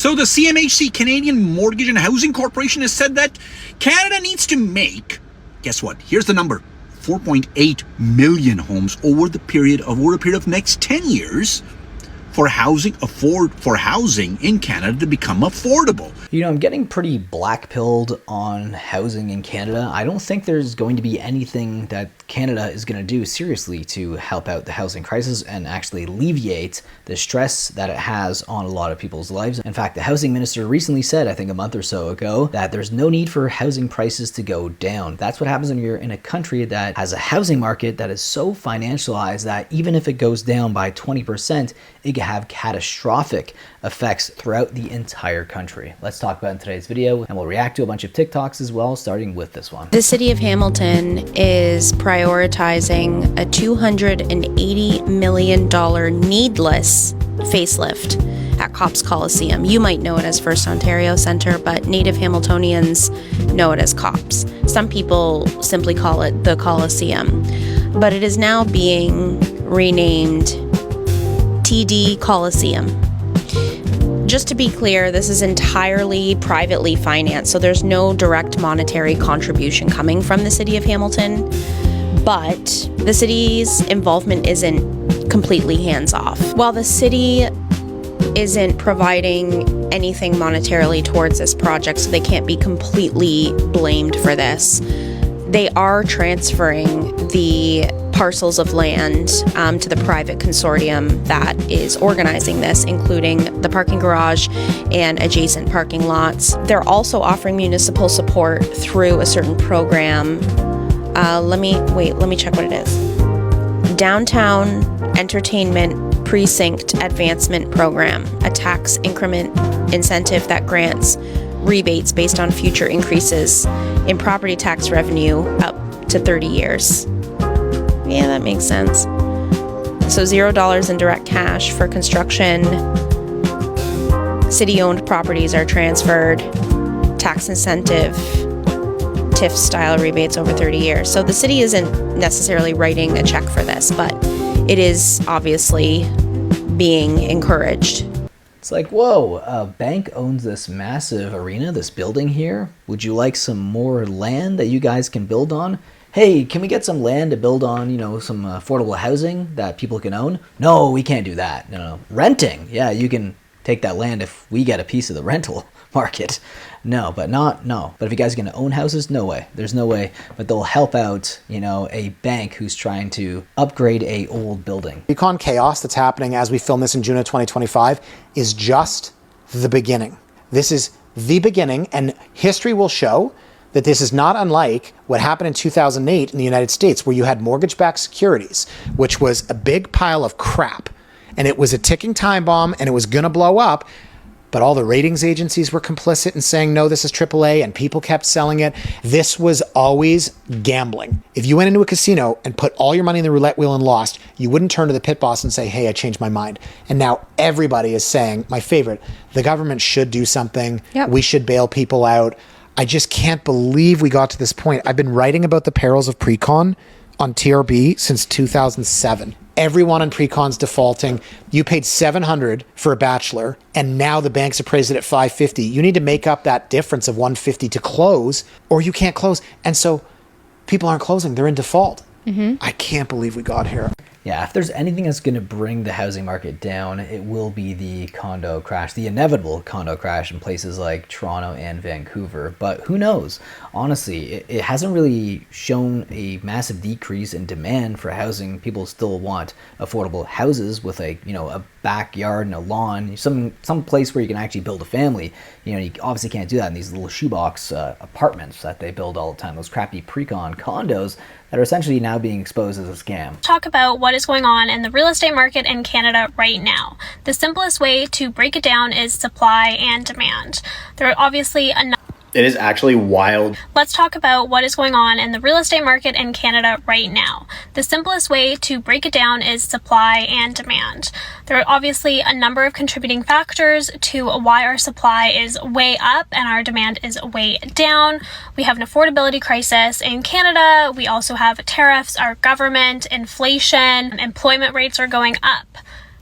So the CMHC, Canadian Mortgage and Housing Corporation, has said that Canada needs to make, guess what? Here's the number, 4.8 million homes over a period of next 10 years for housing in Canada to become affordable. You know, I'm getting pretty black-pilled on housing in Canada. I don't think there's going to be anything that Canada is going to do seriously to help out the housing crisis and actually alleviate the stress that it has on a lot of people's lives. In fact, the housing minister recently said, I think a month or so ago, that there's no need for housing prices to go down. That's what happens when you're in a country that has a housing market that is so financialized that even if it goes down by 20%, it can have catastrophic effects throughout the entire country. Let's talk about it in today's video, and we'll react to a bunch of TikToks as well, starting with this one. The city of Hamilton is prioritizing a $280 million needless facelift at COPS Coliseum. You might know it as First Ontario Centre, but native Hamiltonians know it as COPS. Some people simply call it the Coliseum, but it is now being renamed TD Coliseum. Just to be clear, this is entirely privately financed, so there's no direct monetary contribution coming from the city of Hamilton, but the city's involvement isn't completely hands-off. While the city isn't providing anything monetarily towards this project, so they can't be completely blamed for this, they are transferring the parcels of land to the private consortium that is organizing this, including the parking garage and adjacent parking lots. They're also offering municipal support through a certain program. Let me check what it is. Downtown Entertainment Precinct Advancement Program, a tax increment incentive that grants rebates based on future increases in property tax revenue up to 30 years. Yeah, that makes sense. So $0 in direct cash for construction. City-owned properties are transferred. Tax incentive, TIF style rebates over 30 years. So the city isn't necessarily writing a check for this, but it is obviously being encouraged. It's like, whoa, a bank owns this massive arena, this building here. Would you like some more land that you guys can build on? Hey, can we get some land to build on, some affordable housing that people can own? No, we can't do that. No. Renting. Yeah, you can take that land if we get a piece of the rental market. No. But if you guys are going to own houses, no way. There's no way. But they'll help out, a bank who's trying to upgrade a old building. Econ chaos that's happening as we film this in June of 2025 is just the beginning. This is the beginning, and history will show that this is not unlike what happened in 2008 in the United States, where you had mortgage-backed securities, which was a big pile of crap. And it was a ticking time bomb, and it was going to blow up. But all the ratings agencies were complicit in saying, no, this is AAA, and people kept selling it. This was always gambling. If you went into a casino and put all your money in the roulette wheel and lost, you wouldn't turn to the pit boss and say, hey, I changed my mind. And now everybody is saying, my favorite, the government should do something. Yep. We should bail people out. I just can't believe we got to this point. I've been writing about the perils of pre-con on TRB since 2007. Everyone in pre-con's defaulting. You paid $700 for a bachelor, and now the banks appraised it at $550. You need to make up that difference of $150 to close, or you can't close. And so people aren't closing. They're in default. I can't believe we got here. Yeah, if there's anything that's going to bring the housing market down, it will be the condo crash, the inevitable condo crash in places like Toronto and Vancouver. But who knows? Honestly, it hasn't really shown a massive decrease in demand for housing. People still want affordable houses with a backyard and a lawn, some place where you can actually build a family. You obviously can't do that in these little shoebox apartments that they build all the time, those crappy pre-con condos that are essentially now being exposed as a scam. Talk about what is going on in the real estate market in Canada right now. The simplest way to break it down is supply and demand. There are obviously It is actually wild. Let's talk about what is going on in the real estate market in Canada right now. The simplest way to break it down is supply and demand. There are obviously a number of contributing factors to why our supply is way up and our demand is way down. We have an affordability crisis in Canada. We also have tariffs, our government, inflation, employment rates are going up.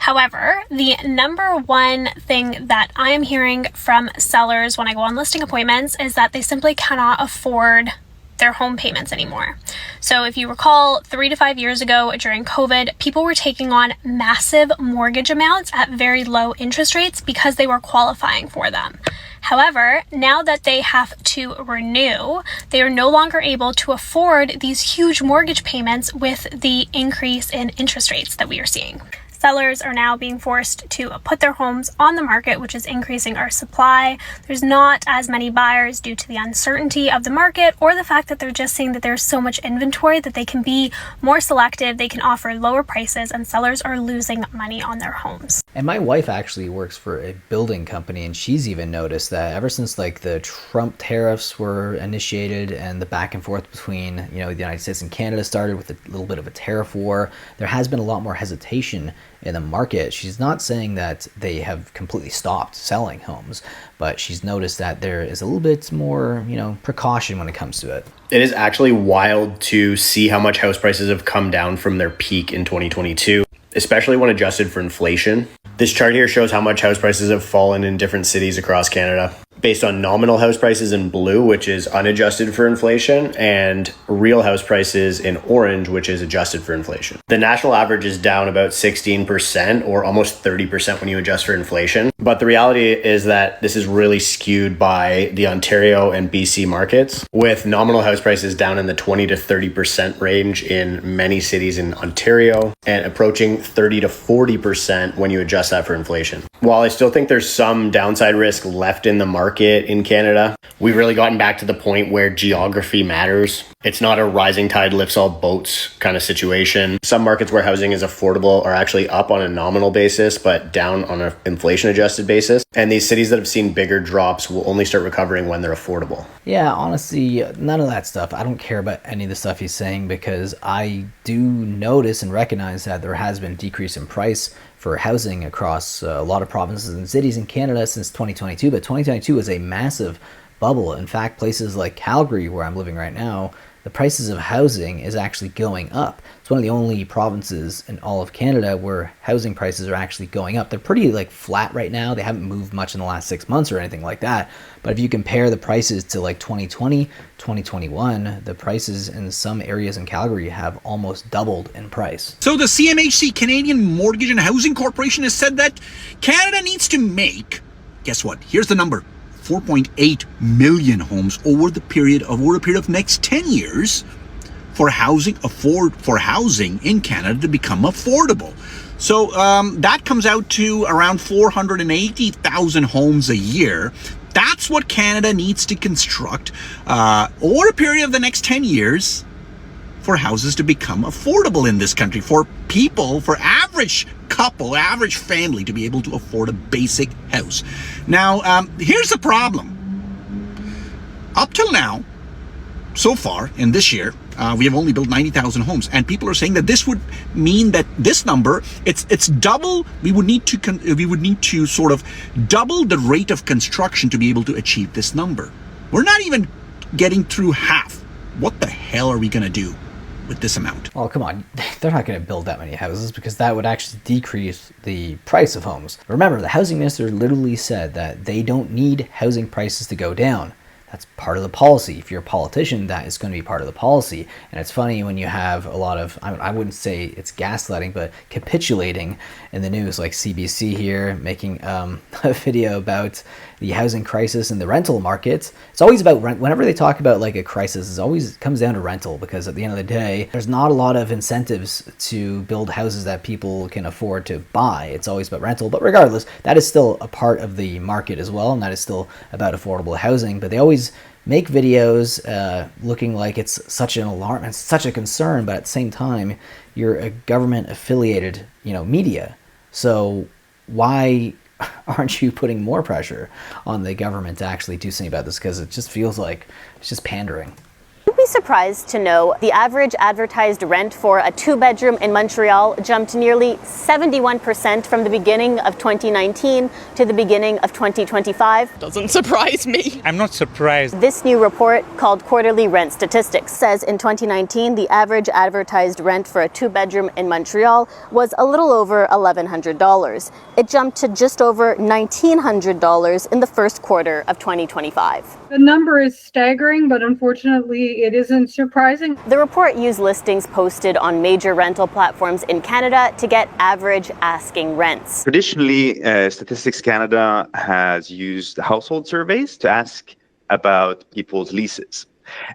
However, the number one thing that I am hearing from sellers when I go on listing appointments is that they simply cannot afford their home payments anymore. So if you recall, 3 to 5 years ago during COVID, people were taking on massive mortgage amounts at very low interest rates because they were qualifying for them. However, now that they have to renew, they are no longer able to afford these huge mortgage payments with the increase in interest rates that we are seeing. Sellers are now being forced to put their homes on the market, which is increasing our supply. There's not as many buyers due to the uncertainty of the market or the fact that they're just seeing that there's so much inventory that they can be more selective, they can offer lower prices, and sellers are losing money on their homes. And my wife actually works for a building company, and she's even noticed that ever since like the Trump tariffs were initiated and the back and forth between, the United States and Canada started with a little bit of a tariff war, there has been a lot more hesitation in the market. She's not saying that they have completely stopped selling homes, but she's noticed that there is a little bit more, precaution when it comes to it. It is actually wild to see how much house prices have come down from their peak in 2022, especially when adjusted for inflation. This chart here shows how much house prices have fallen in different cities across Canada, based on nominal house prices in blue, which is unadjusted for inflation, and real house prices in orange, which is adjusted for inflation. The national average is down about 16% or almost 30% when you adjust for inflation. But the reality is that this is really skewed by the Ontario and BC markets, with nominal house prices down in the 20 to 30% range in many cities in Ontario and approaching 30 to 40% when you adjust that for inflation. While I still think there's some downside risk left in the market in Canada, we've really gotten back to the point where geography matters. It's not a rising tide lifts all boats kind of situation. Some markets where housing is affordable are actually up on a nominal basis, but down on an inflation adjusted basis. And these cities that have seen bigger drops will only start recovering when they're affordable. Yeah, honestly, none of that stuff. I don't care about any of the stuff he's saying because I do notice and recognize that there has been a decrease in price for housing across a lot of provinces and cities in Canada since 2022, but 2022 was a massive bubble. In fact, places like Calgary, where I'm living right now, the prices of housing is actually going up. It's one of the only provinces in all of Canada where housing prices are actually going up. They're pretty flat right now. They haven't moved much in the last 6 months or anything like that. But if you compare the prices to 2020, 2021, the prices in some areas in Calgary have almost doubled in price. So the CMHC, Canadian Mortgage and Housing Corporation, has said that Canada needs to make, guess what? Here's the number. 4.8 million homes over a period of next 10 years for housing in Canada to become affordable. So that comes out to around 480,000 homes a year. That's what Canada needs to construct over a period of the next 10 years for houses to become affordable in this country, for people, for average couple, average family to be able to afford a basic house. Now, here's the problem. Up till now, so far in this year, we have only built 90,000 homes, and people are saying that this would mean that this number, it's double. We would need to sort of double the rate of construction to be able to achieve this number. We're not even getting through half. What the hell are we going to do with this amount? Well, come on. They're not going to build that many houses because that would actually decrease the price of homes. Remember, the housing minister literally said that they don't need housing prices to go down. That's part of the policy. If you're a politician, that is going to be part of the policy. And it's funny when you have a lot of, I wouldn't say it's gaslighting, but capitulating in the news, like CBC here making a video about the housing crisis and the rental market. It's always about rent. Whenever they talk about a crisis, it always comes down to rental, because at the end of the day, there's not a lot of incentives to build houses that people can afford to buy. It's always about rental. But regardless, that is still a part of the market as well, and that is still about affordable housing. But they always make videos looking like it's such an alarm, it's such a concern, but at the same time, you're a government affiliated, media. So why aren't you putting more pressure on the government to actually do something about this? Because it just feels like it's just pandering. be surprised to know the average advertised rent for a 2-bedroom in Montreal jumped nearly 71% from the beginning of 2019 to the beginning of 2025. Doesn't surprise me. I'm not surprised. This new report, called Quarterly Rent Statistics, says in 2019 the average advertised rent for a 2-bedroom in Montreal was a little over $1,100. It jumped to just over $1,900 in the first quarter of 2025. The number is staggering, but unfortunately it isn't surprising. The report used listings posted on major rental platforms in Canada to get average asking rents. Traditionally, Statistics Canada has used household surveys to ask about people's leases.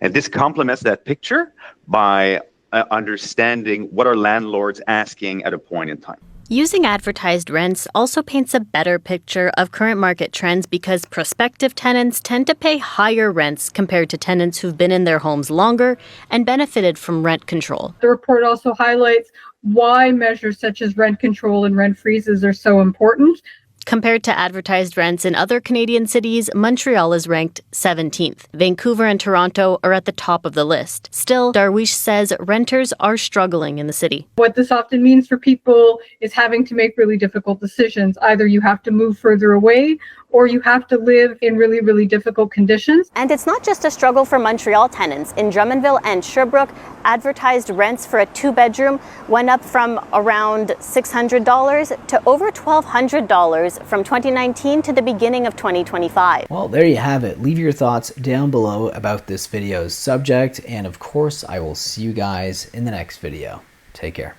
And this complements that picture by understanding what are landlords asking at a point in time. Using advertised rents also paints a better picture of current market trends because prospective tenants tend to pay higher rents compared to tenants who've been in their homes longer and benefited from rent control. The report also highlights why measures such as rent control and rent freezes are so important. Compared to advertised rents in other Canadian cities, Montreal is ranked 17th. Vancouver and Toronto are at the top of the list. Still, Darwish says renters are struggling in the city. What this often means for people is having to make really difficult decisions. Either you have to move further away or you have to live in really, really difficult conditions. And it's not just a struggle for Montreal tenants. In Drummondville and Sherbrooke, advertised rents for a 2-bedroom went up from around $600 to over $1,200 from 2019 to the beginning of 2025. Well, there you have it. Leave your thoughts down below about this video's subject, and of course, I will see you guys in the next video. Take care.